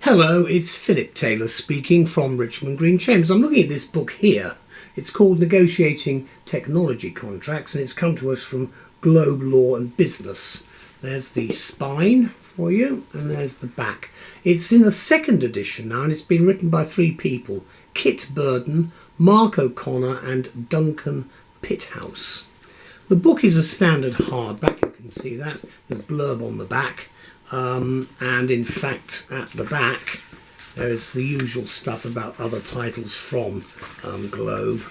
Hello, it's Philip Taylor speaking from Richmond Green Chambers. I'm looking at this book here. It's called Negotiating Technology Contracts, and it's come to us from Globe Law and Business. There's the spine for you, and there's the back. It's in the second edition now, and it's been written by three people: Kit Burden, Mark O'Connor and Duncan Pithouse. The book is a standard hardback, you can see that. There's blurb on the back. And in fact, at the back, there's the usual stuff about other titles from Globe,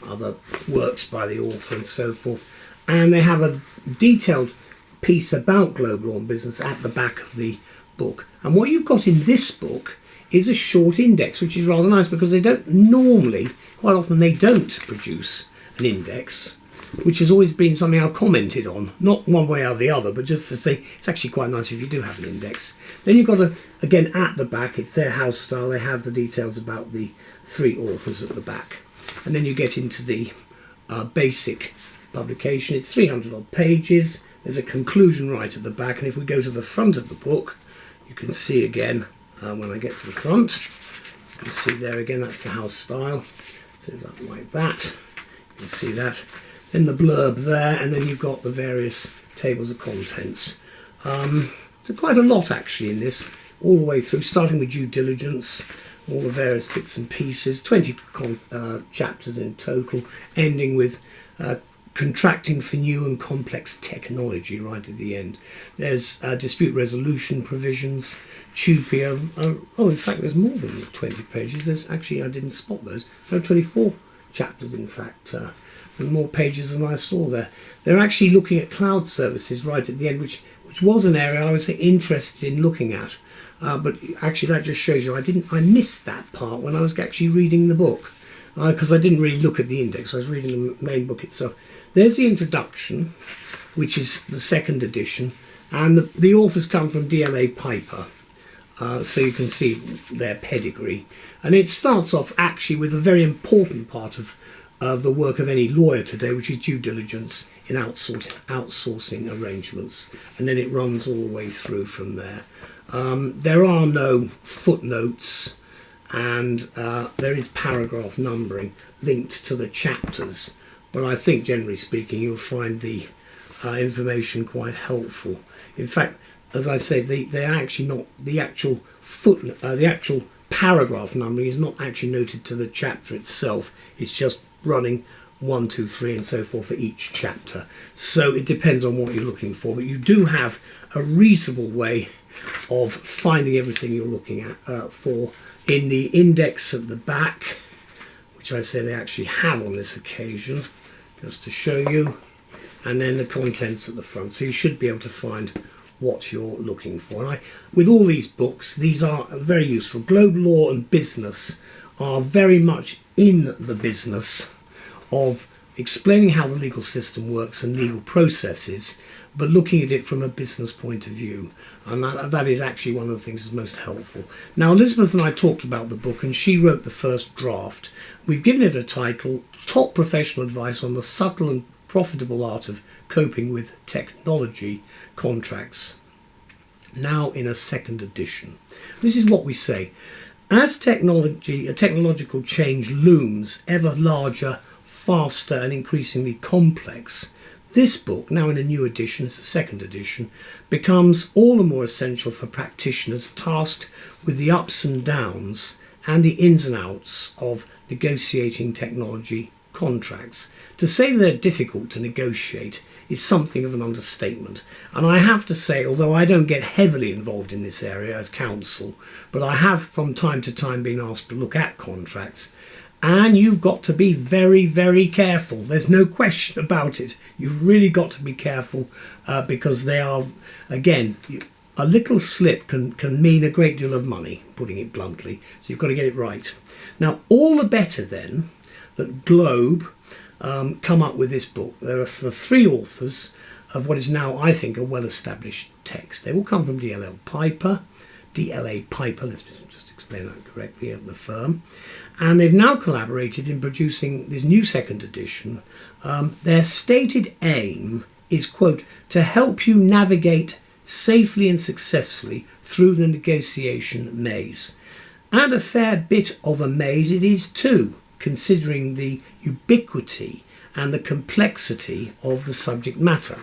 other works by the author and so forth. And they have a detailed piece about Globe Law and Business at the back of the book. And what you've got in this book is a short index, which is rather nice because they don't normally, quite often they don't produce an index, which has always been something I've commented on, not one way or the other, but just to say it's actually quite nice if you do have an index. Then you've got, again, at the back, it's their house style. They have the details about the three authors at the back. And then you get into the basic publication. It's 300 odd pages. There's a conclusion right at the back. And if we go to the front of the book, you can see again, when I get to the front, you can see there again, that's the house style. So it's up like that. You can see that. Then the blurb there, and then you've got the various tables of contents. So quite a lot actually in this, all the way through, starting with due diligence, all the various bits and pieces, 20 chapters in total, ending with contracting for new and complex technology right at the end. There's dispute resolution provisions, TUPE, in fact there's more than 20 pages. There's actually, I didn't spot those, there are 24 chapters in fact, and more pages than I saw there. They're actually looking at cloud services right at the end, which was an area I was interested in looking at. But actually that just shows you I missed that part when I was actually reading the book, because I didn't really look at the index. I was reading the main book itself. There's the introduction, which is the second edition, and the authors come from DLA Piper. So you can see their pedigree. And it starts off actually with a very important part of the work of any lawyer today, which is due diligence in outsourcing arrangements. And then it runs all the way through from there. There are no footnotes, and there is paragraph numbering linked to the chapters. But I think, generally speaking, you'll find the information quite helpful. In fact, as I say, they're actually not the actual footnote. The actual paragraph numbering is not actually noted to the chapter itself. It's just running 1, 2, 3 and so forth for each chapter. So it depends on what you're looking for, but you do have a reasonable way of finding everything you're looking at for in the index at the back, which I say they actually have on this occasion, just to show you, and then the contents at the front. So you should be able to find what you're looking for. And with all these books, these are very useful. Globe Law and Business are very much in the business of explaining how the legal system works and legal processes, but looking at it from a business point of view. And that is actually one of the things that's most helpful. Now, Elizabeth and I talked about the book, and she wrote the first draft. We've given it a title, Top Professional Advice on the Subtle and Profitable Art of Coping with Technology Contracts, now in a second edition. This is what we say. As technological change looms ever larger, faster and increasingly complex, this book, now in a new edition, it's the second edition, becomes all the more essential for practitioners tasked with the ups and downs and the ins and outs of negotiating technology contracts. To say they're difficult to negotiate is something of an understatement. And I have to say, although I don't get heavily involved in this area as counsel, but I have from time to time been asked to look at contracts, and you've got to be very, very careful. There's no question about it. You've really got to be careful because they are, again, a little slip can mean a great deal of money, putting it bluntly. So you've got to get it right. Now, all the better then that Globe come up with this book. There are the three authors of what is now, I think, a well-established text. They all come from DLA Piper, let's just explain that correctly, at the firm. And they've now collaborated in producing this new second edition. Their stated aim is, quote, to help you navigate safely and successfully through the negotiation maze. And a fair bit of a maze it is too, considering the ubiquity and the complexity of the subject matter.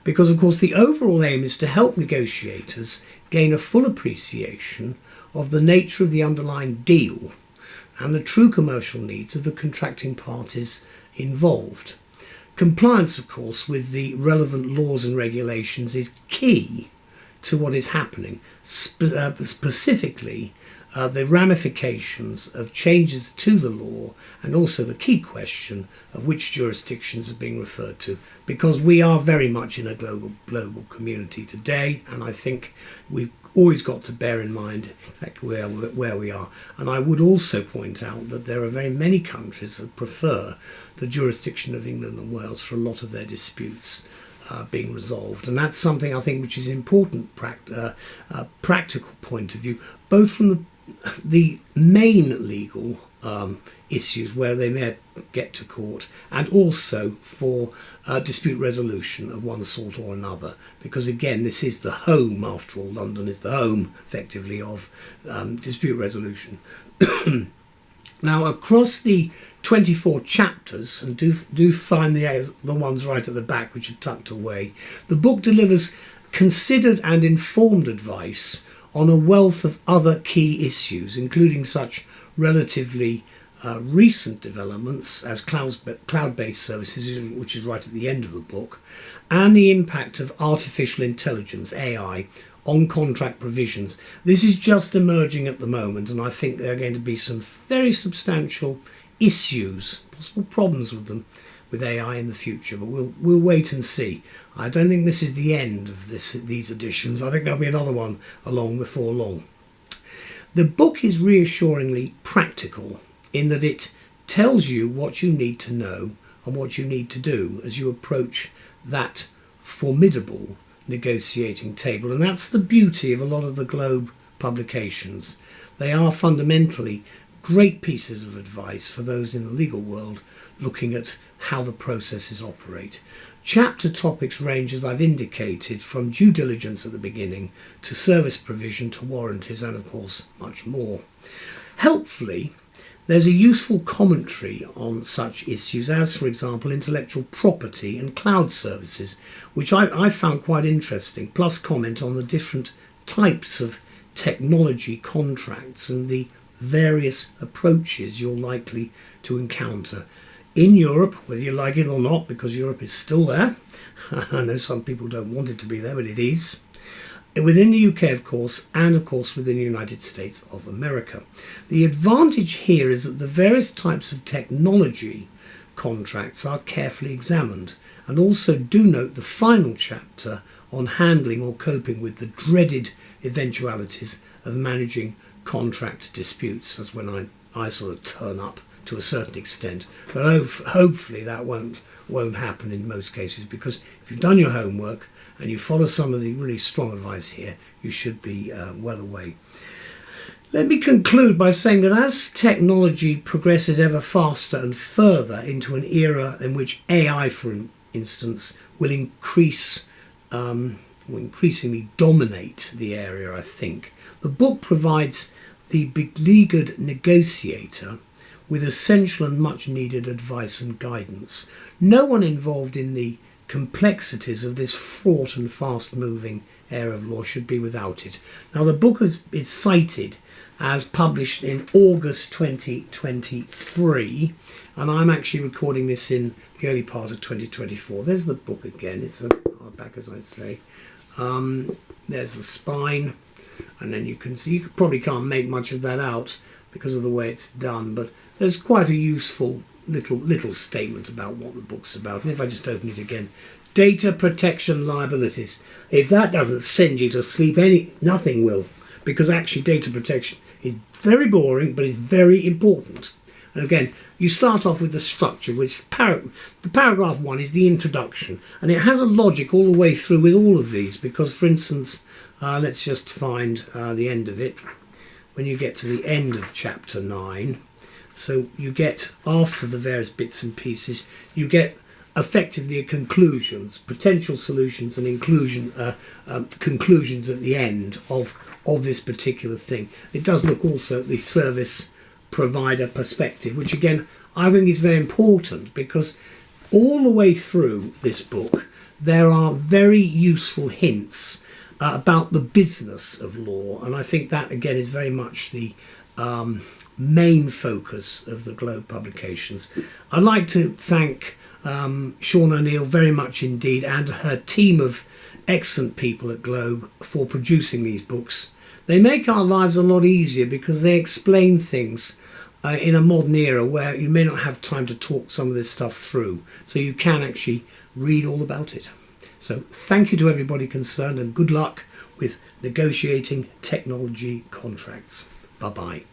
Because, of course, the overall aim is to help negotiators gain a full appreciation of the nature of the underlying deal and the true commercial needs of the contracting parties involved. Compliance, of course, with the relevant laws and regulations is key to what is happening, specifically the ramifications of changes to the law, and also the key question of which jurisdictions are being referred to, because we are very much in a global community today, and I think we've always got to bear in mind exactly where we are. And I would also point out that there are very many countries that prefer the jurisdiction of England and Wales for a lot of their disputes being resolved, and that's something I think which is important practical point of view, both from the main legal issues where they may get to court, and also for dispute resolution of one sort or another, because again this is the home, after all, London is the home effectively of dispute resolution. Now, across the 24 chapters, and do find the ones right at the back which are tucked away, the book delivers considered and informed advice on a wealth of other key issues, including such relatively recent developments as cloud-based services, which is right at the end of the book, and the impact of artificial intelligence, AI, on contract provisions. This is just emerging at the moment, and I think there are going to be some very substantial issues, possible problems with them, with AI in the future, but we'll wait and see. I don't think this is the end of these editions. I think there'll be another one along before long. The book is reassuringly practical in that it tells you what you need to know and what you need to do as you approach that formidable negotiating table. And that's the beauty of a lot of the Globe publications. They are fundamentally great pieces of advice for those in the legal world looking at how the processes operate. Chapter topics range, as I've indicated, from due diligence at the beginning to service provision to warranties, and of course much more. Helpfully, there's a useful commentary on such issues as, for example, intellectual property and cloud services, which I found quite interesting, plus comment on the different types of technology contracts and the various approaches you're likely to encounter in Europe, whether you like it or not, because Europe is still there. I know some people don't want it to be there, but it is. Within the UK, of course, and of course within the United States of America. The advantage here is that the various types of technology contracts are carefully examined, and also do note the final chapter on handling or coping with the dreaded eventualities of managing contract disputes, as when I sort of turn up to a certain extent, but hopefully that won't happen in most cases, because if you've done your homework and you follow some of the really strong advice here, you should be well away. Let me conclude by saying that as technology progresses ever faster and further into an era in which AI, for instance, will increasingly dominate the area, I think, the book provides the beleaguered negotiator with essential and much needed advice and guidance. No one involved in the complexities of this fraught and fast moving area of law should be without it. Now, the book is cited as published in August 2023, and I'm actually recording this in the early part of 2024. There's the book again. It's a hardback, as I say. There's the spine, and then you can see, you probably can't make much of that out because of the way it's done, but there's quite a useful little statement about what the book's about. And if I just open it again, data protection liabilities. If that doesn't send you to sleep, nothing will, because actually data protection is very boring, but it's very important. And again, you start off with the structure, which the paragraph 1 is the introduction, and it has a logic all the way through with all of these, because, for instance, let's just find the end of it. When you get to the end of chapter 9, so you get, after the various bits and pieces, you get effectively are conclusions, potential solutions and conclusions at the end of this particular thing. It does look also at the service provider perspective, which again I think is very important, because all the way through this book there are very useful hints about the business of law, and I think that again is very much the main focus of the Globe publications. I'd like to thank Sean O'Neill very much indeed, and her team of excellent people at Globe, for producing these books. They make our lives a lot easier because they explain things in a modern era where you may not have time to talk some of this stuff through, so you can actually read all about it. So thank you to everybody concerned, and good luck with negotiating technology contracts. Bye bye.